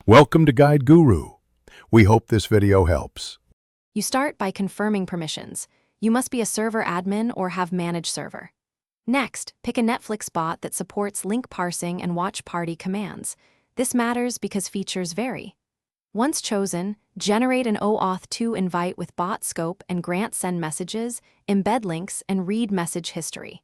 Welcome to Guide Guru. We hope this video helps. You start by confirming permissions. You must be a server admin or have managed server. Next, pick a Netflix bot that supports link parsing and watch party commands. This matters because features vary. Once chosen, generate an OAuth 2 invite with bot scope and grant send messages, embed links, and read message history.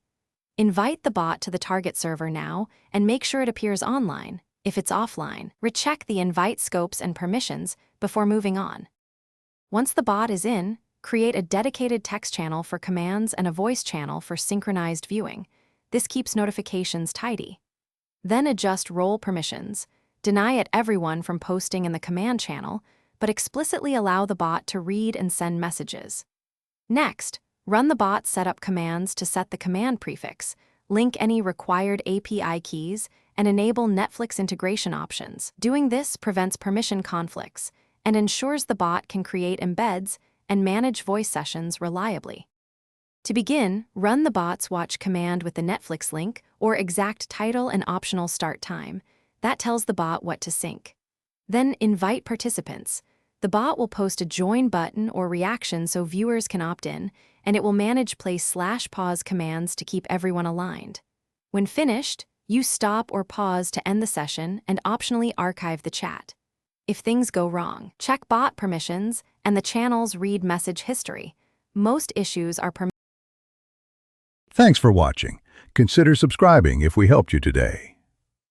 Invite the bot to the target server now and make sure it appears online. If it's offline, recheck the invite scopes and permissions before moving on. Once the bot is in, create a dedicated text channel for commands and a voice channel for synchronized viewing. This keeps notifications tidy. Then adjust role permissions. Deny it everyone from posting in the command channel, but explicitly allow the bot to read and send messages. Next, run the bot setup commands to set the command prefix, link any required API keys, and enable Netflix integration options. Doing this prevents permission conflicts and ensures the bot can create embeds and manage voice sessions reliably. To begin, run the bot's watch command with the Netflix link or exact title and optional start time. That tells the bot what to sync. Then invite participants. The bot will post a join button or reaction so viewers can opt in, and it will manage place/pause commands to keep everyone aligned. When finished, use stop or pause to end the session and optionally archive the chat. If things go wrong, check bot permissions and the channel's read message history. Most issues are Thanks for watching. Consider subscribing if we helped you today.